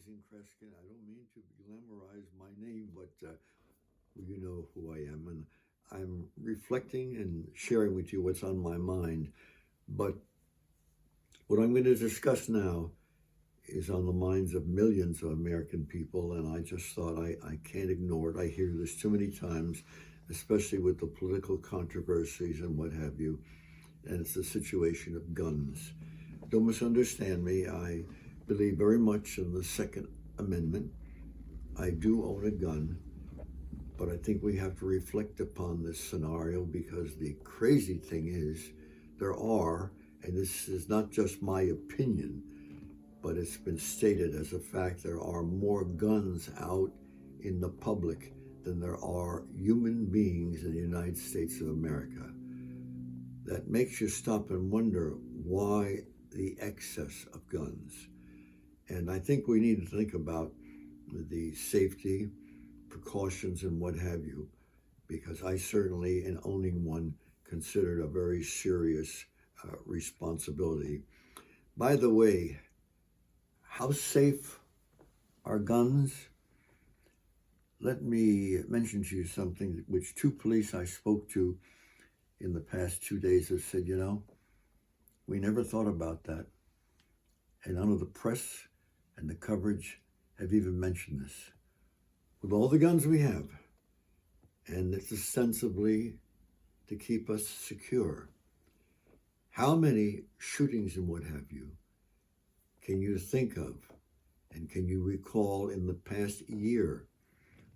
Susan Kreskin. I don't mean to glamorize my name, but you know who I am. And I'm reflecting and sharing with you what's on my mind. But what I'm going to discuss now is on the minds of millions of American people. And I just thought I can't ignore it. I hear this too many times, especially with the political controversies and what have you. And it's the situation of guns. Don't misunderstand me. I believe very much in the Second Amendment. I do own a gun, but I think we have to reflect upon this scenario because the crazy thing is there are, and this is not just my opinion, but it's been stated as a fact, there are more guns out in the public than there are human beings in the United States of America. That makes you stop and wonder why the excess of guns. And I think we need to think about the safety, precautions, and what have you, because I certainly, in owning one, consider it a very serious responsibility. By the way, how safe are guns? Let me mention to you something which two police I spoke to in the past 2 days have said, we never thought about that. And none of the press and the coverage have even mentioned this. With all the guns we have, and it's ostensibly to keep us secure, how many shootings and what have you can you think of, and can you recall in the past year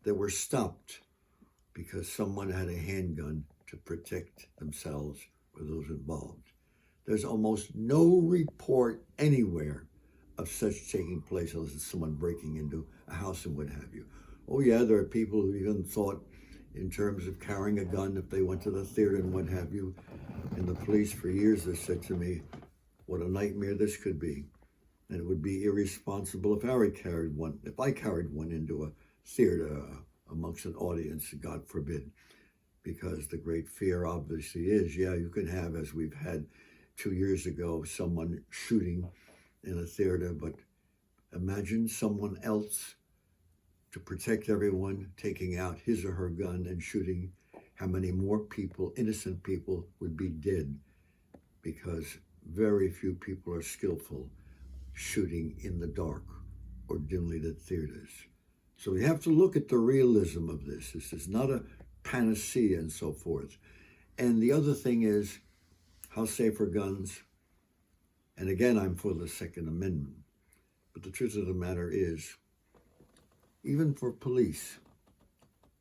that were stopped because someone had a handgun to protect themselves or those involved? There's almost no report anywhere of such taking place unless it's someone breaking into a house and what have you. Oh yeah, there are people who even thought in terms of carrying a gun if they went to the theater and what have you. And the police for years have said to me, what a nightmare this could be. And it would be irresponsible if I carried one into a theater amongst an audience, God forbid. Because the great fear obviously is, you can have, as we've had 2 years ago, someone shooting in a theater, but imagine someone else to protect everyone taking out his or her gun and shooting. How many more people, innocent people, would be dead because very few people are skillful shooting in the dark or dimly lit theaters. So we have to look at the realism of this. This is not a panacea and so forth. And the other thing is, how safe are guns? And again, I'm for the Second Amendment. But the truth of the matter is, even for police,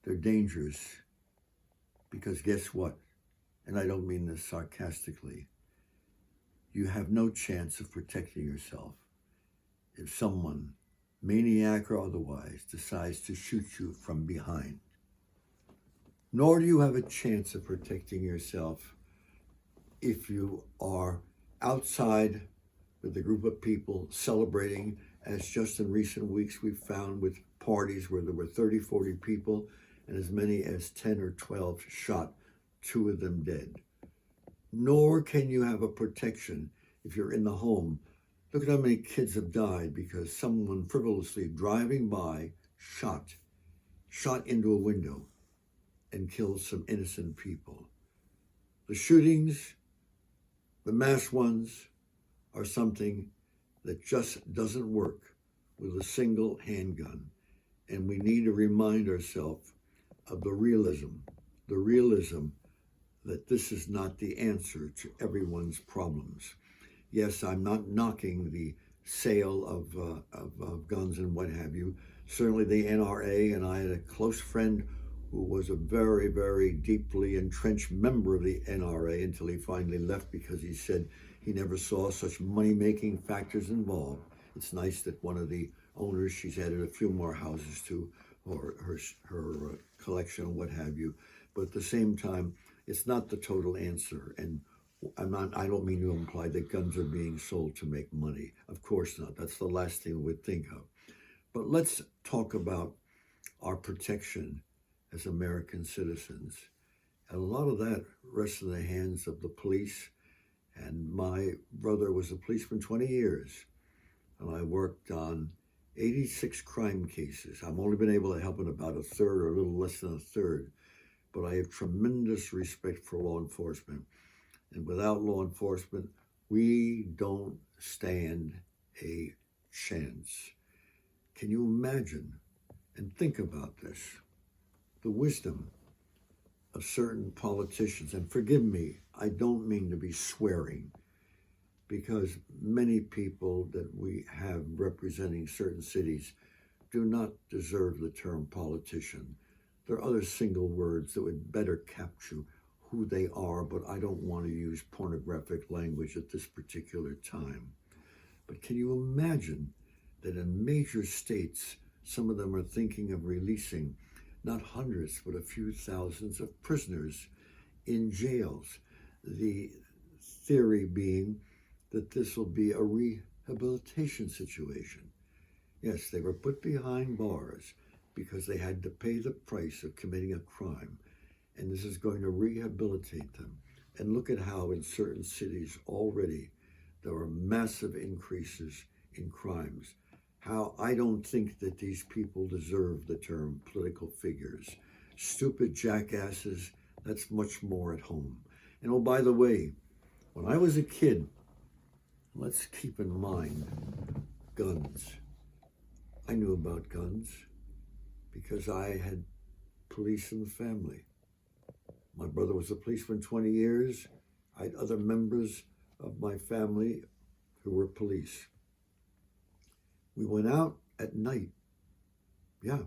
they're dangerous. Because guess what? And I don't mean this sarcastically. You have no chance of protecting yourself if someone, maniac or otherwise, decides to shoot you from behind. Nor do you have a chance of protecting yourself if you are outside with a group of people celebrating, as just in recent weeks we've found with parties where there were 30, 40 people and as many as 10 or 12 shot, 2 of them dead. Nor can you have a protection if you're in the home. Look at how many kids have died because someone frivolously driving by shot into a window and killed some innocent people. The shootings, the mass ones, are something that just doesn't work with a single handgun. And we need to remind ourselves of the realism that this is not the answer to everyone's problems. Yes, I'm not knocking the sale of guns and what have you. Certainly the NRA, and I had a close friend who was a very, very deeply entrenched member of the NRA until he finally left because he said he never saw such money-making factors involved. It's nice that one of the owners, she's added a few more houses to her collection, what have you. But at the same time, it's not the total answer. And I don't mean to imply that guns are being sold to make money. Of course not. That's the last thing we'd think of. But let's talk about our protection as American citizens. And a lot of that rests in the hands of the police. And my brother was a policeman 20 years. And I worked on 86 crime cases. I've only been able to help in about a third or a little less than a third, but I have tremendous respect for law enforcement. And without law enforcement, we don't stand a chance. Can you imagine and think about this? The wisdom of certain politicians, and forgive me, I don't mean to be swearing, because many people that we have representing certain cities do not deserve the term politician. There are other single words that would better capture who they are, but I don't want to use pornographic language at this particular time. But can you imagine that in major states, some of them are thinking of releasing not hundreds, but a few thousands of prisoners in jails? The theory being that this will be a rehabilitation situation. Yes, they were put behind bars because they had to pay the price of committing a crime, and this is going to rehabilitate them. And look at how in certain cities already there are massive increases in crimes. How I don't think that these people deserve the term political figures. Stupid jackasses, that's much more at home. And oh, by the way, when I was a kid, let's keep in mind guns. I knew about guns because I had police in the family. My brother was a policeman 20 years. I had other members of my family who were police. We went out at night. Yeah.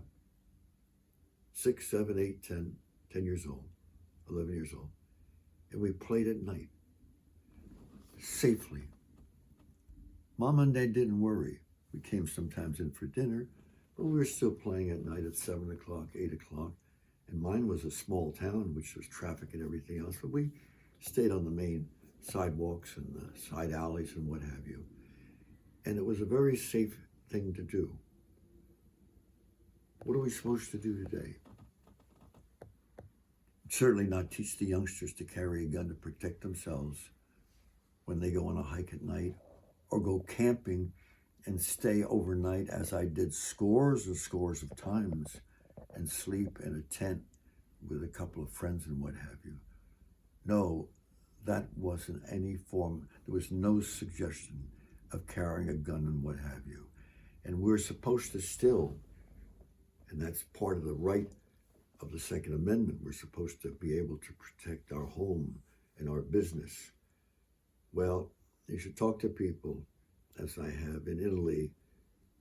6, 7, 8, 10 years old, 11 years old. And we played at night safely. Mom and Dad didn't worry. We came sometimes in for dinner, but we were still playing at night at 7 o'clock, 8 o'clock. And mine was a small town, which was traffic and everything else, but we stayed on the main sidewalks and the side alleys and what have you. And it was a very safe thing to do. What are we supposed to do today? Certainly not teach the youngsters to carry a gun to protect themselves when they go on a hike at night, or go camping and stay overnight, as I did scores and scores of times, and sleep in a tent with a couple of friends and what have you. No, that wasn't any form. There was no suggestion of carrying a gun and what have you. And we're supposed to still, and that's part of the right of the Second Amendment, we're supposed to be able to protect our home and our business. Well, you should talk to people, as I have in Italy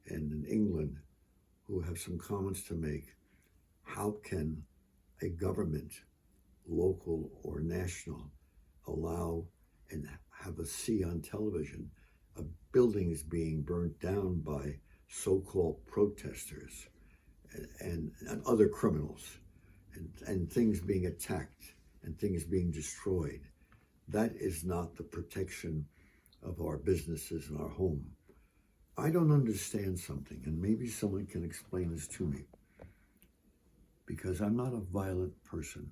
and in England, who have some comments to make. How can a government, local or national, allow and have a see on television of buildings being burnt down by so-called protesters and other criminals, and things being attacked and things being destroyed? That is not the protection of our businesses and our home. I don't understand something, and maybe someone can explain this to me, because I'm not a violent person.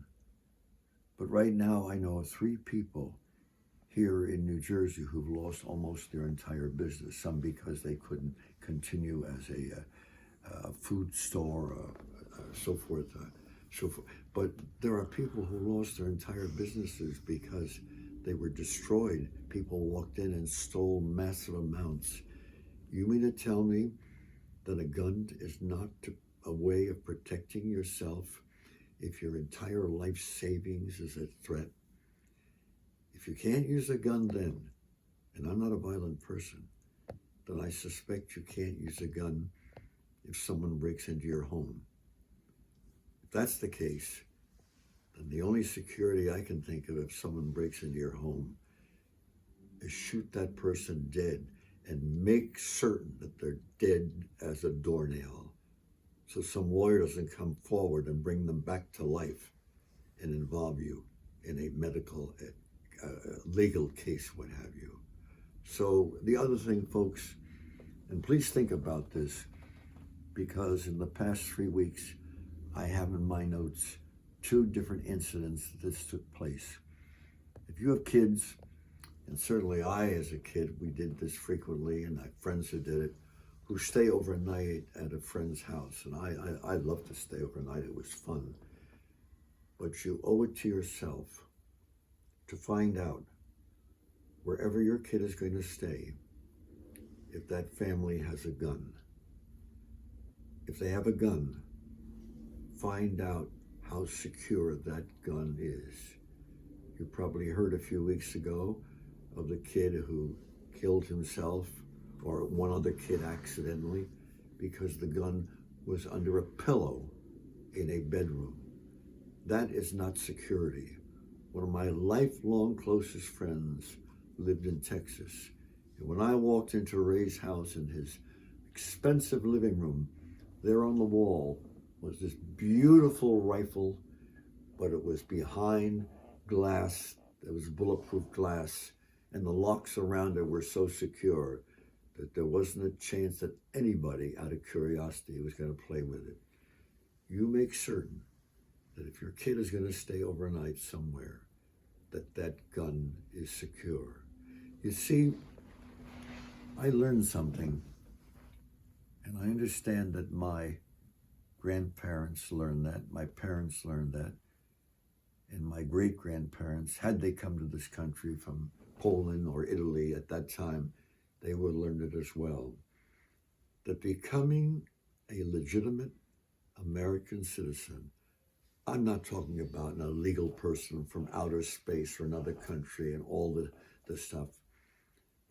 But right now I know of 3 people here in New Jersey who've lost almost their entire business, some because they couldn't continue as a food store, so forth. But there are people who lost their entire businesses because they were destroyed. People walked in and stole massive amounts. You mean to tell me that a gun is not a way of protecting yourself if your entire life savings is at threat? If you can't use a gun then, and I'm not a violent person, then I suspect you can't use a gun if someone breaks into your home. If that's the case, then the only security I can think of if someone breaks into your home is shoot that person dead and make certain that they're dead as a doornail, so some lawyer doesn't come forward and bring them back to life and involve you in a medical, legal case, what have you. So the other thing, folks, and please think about this, because in the past 3 weeks, I have in my notes 2 different incidents that this took place. If you have kids, and certainly I as a kid, we did this frequently, and I have friends who did it, who stay overnight at a friend's house. And I love to stay overnight. It was fun. But you owe it to yourself to find out wherever your kid is going to stay, if that family has a gun. If they have a gun, find out how secure that gun is. You probably heard a few weeks ago of the kid who killed himself, or one other kid accidentally, because the gun was under a pillow in a bedroom. That is not security. One of my lifelong closest friends lived in Texas. And when I walked into Ray's house in his expensive living room, there on the wall was this beautiful rifle, but it was behind glass. There was bulletproof glass, and the locks around it were so secure that there wasn't a chance that anybody, out of curiosity, was going to play with it. You make certain that if your kid is going to stay overnight somewhere, that gun is secure. You see, I learned something, and I understand that my grandparents learned that, my parents learned that, and my great-grandparents, had they come to this country from Poland or Italy at that time, they would learn it as well. That becoming a legitimate American citizen, I'm not talking about an illegal person from outer space or another country and all the stuff,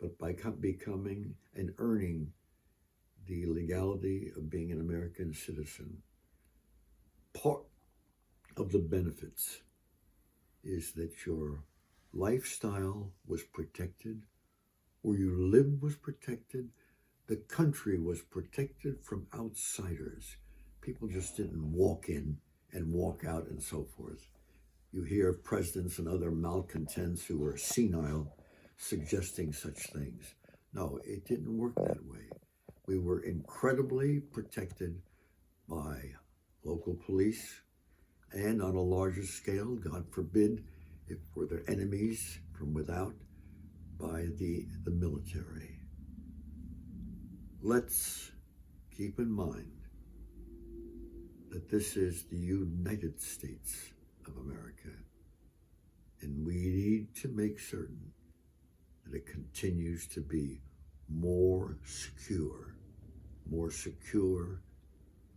but by becoming and earning the legality of being an American citizen, part of the benefits is that your lifestyle was protected, where you lived was protected, the country was protected from outsiders. People just didn't walk in and walk out and so forth. You hear of presidents and other malcontents who were senile suggesting such things. No, it didn't work that way. We were incredibly protected by local police, and on a larger scale, God forbid, if were there enemies from without, by the military. Let's keep in mind that this is the United States of America, and we need to make certain that it continues to be more secure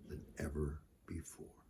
than ever before.